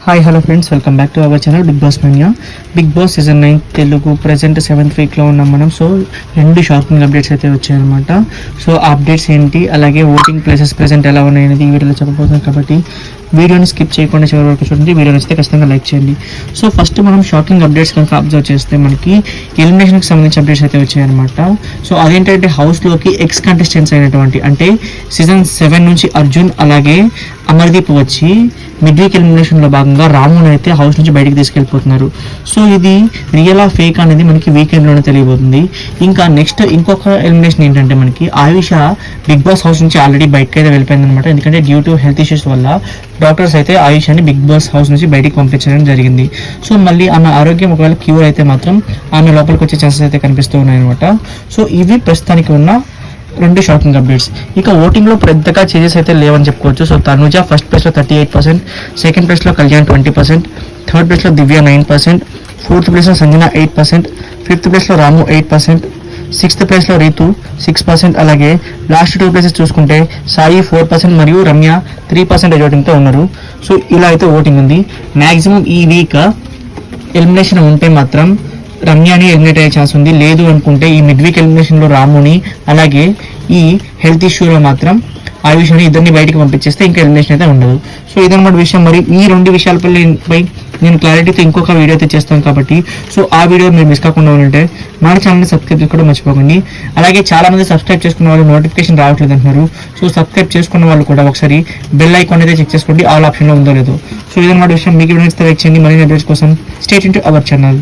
Hi hello friends, welcome back to our channel Bigg Boss mania. Bigg Boss season 9 Telugu present 7th వీక్లో ఉన్నాం మనం. So 2 shocking updates అయితే వచ్చాయన్నమాట. So ఆ updates ఏంటి, అలాగే ఓటింగ్ ప్లేసెస్ ప్రజెంట్ ఎలా ఉన్నాయి అనేది ఈ వీడియోలో చెప్పబోతున్నాం. కాబట్టి వీడియోని స్కిప్ చేయకుండా చివరి వరకు చూడండి. వీడియో నచ్చితే ఖచ్చితంగా లైక్ చేయండి. సో ఫస్ట్ మనం షాకింగ్ అప్డేట్స్ కనుక అబ్జర్వ్ చేస్తే మనకి ఎలిమినేషన్కి సంబంధించిన అప్డేట్స్ అయితే వచ్చాయన్నమాట. సో అదేంటంటే హౌస్లోకి ఎక్స్ కంటెస్టెంట్స్ అయినటువంటి అంటే సీజన్ 7 నుంచి అర్జున్ అలాగే అమర్దీప్ వచ్చి మిడ్ వీక్ ఎలిమినేషన్లో భాగంగా రాముని అయితే హౌస్ నుంచి బయటికి తీసుకెళ్ళిపోతున్నారు. సో ఇది రియల్ ఆ ఫేక్ అనేది మనకి వీకెండ్లోనే తెలియబోతుంది. ఇంకా నెక్స్ట్ ఇంకొక ఎలిమినేషన్ ఏంటంటే మనకి ఆయుష బిగ్ బాస్ హౌస్ నుంచి ఆల్రెడీ బయటకి అయితే వెళ్ళిపోయింది అనమాట. ఎందుకంటే డ్యూ టు హెల్త్ ఇష్యూస్ వల్ల డాక్టర్స్ అయితే ఆయుషని బిగ్ బాస్ హౌస్ నుంచి బయటికి పంపించడం జరిగింది. సో మళ్ళీ ఆమె ఆరోగ్యం ఒకవేళ క్యూర్ అయితే మాత్రం ఆమె లోపలికి వచ్చే ఛాన్సెస్ అయితే కనిపిస్తూ ఉన్నాయన్నమాట. సో ఇవి ప్రస్తుతానికి ఉన్న 2 షాకింగ్ అప్డేట్స్. ఇక ఓటింగ్లో పెద్దగా చేంజెస్ అయితే లేవని చెప్పుకోవచ్చు. సో తనుజ ఫస్ట్ ప్లేస్లో 38%, సెకండ్ ప్లేస్లో కళ్యాణ్ 20%, థర్డ్ ప్లేస్లో దివ్య 9%, ఫోర్త్ ప్లేస్లో సంజన 8%, ఫిఫ్త్ ప్లేస్లో రాము 8%, సిక్స్త్ ప్లేస్లో రీతు 6%, అలాగే లాస్ట్ 2 ప్లేసెస్ చూసుకుంటే సాయి 4% మరియు రమ్య 3% ఓటింగ్తో ఉన్నారు. సో ఇలా అయితే ఓటింగ్ ఉంది. మ్యాక్సిమం ఈ వీక్ ఎలిమినేషన్ ఉంటే మాత్రం రమ్యని ఎలిమినేట్ అయ్యే ఛాన్స్ ఉంది. లేదు అనుకుంటే ఈ మిడ్ వీక్ ఎలిమినేషన్లో రాముని అలాగే ఈ హెల్త్ ఇష్యూలో మాత్రం ఆయుష్ని ఇద్దరిని బయటికి పంపించేస్తే ఇంకా ఎలిమినేషన్ అయితే ఉండదు. సో ఇదన్నమాట విషయం. మరి ఈ 2 విషయాలపై నేను క్లారిటీతో ఇంకొక వీడియో అయితే చేస్తాను. కాబట్టి సో ఆ వీడియో మీరు మిస్ కాకుండా ఉంటే మన ఛానల్ని సబ్స్క్రైబ్ చేసుకోవడం మర్చిపోకండి. అలాగే చాలా మంది సబ్స్క్రైబ్ చేసుకున్న వాళ్ళు నోటిఫికేషన్ రావట్లేదు అంటున్నారు. సో సబ్స్క్రైబ్ చేసుకున్న వాళ్ళు కూడా ఒకసారి బెల్ ఐకాన్ అయితే చెక్ చేసుకోండి, ఆల్ ఆప్షన్లో ఉందో లేదో. సో ఇదన్నమాట విషయం. మీకు వీడియో నచ్చితే లైక్ చేయండి. మరిన్ని అప్డేట్స్ కోసం stay tuned to our channel.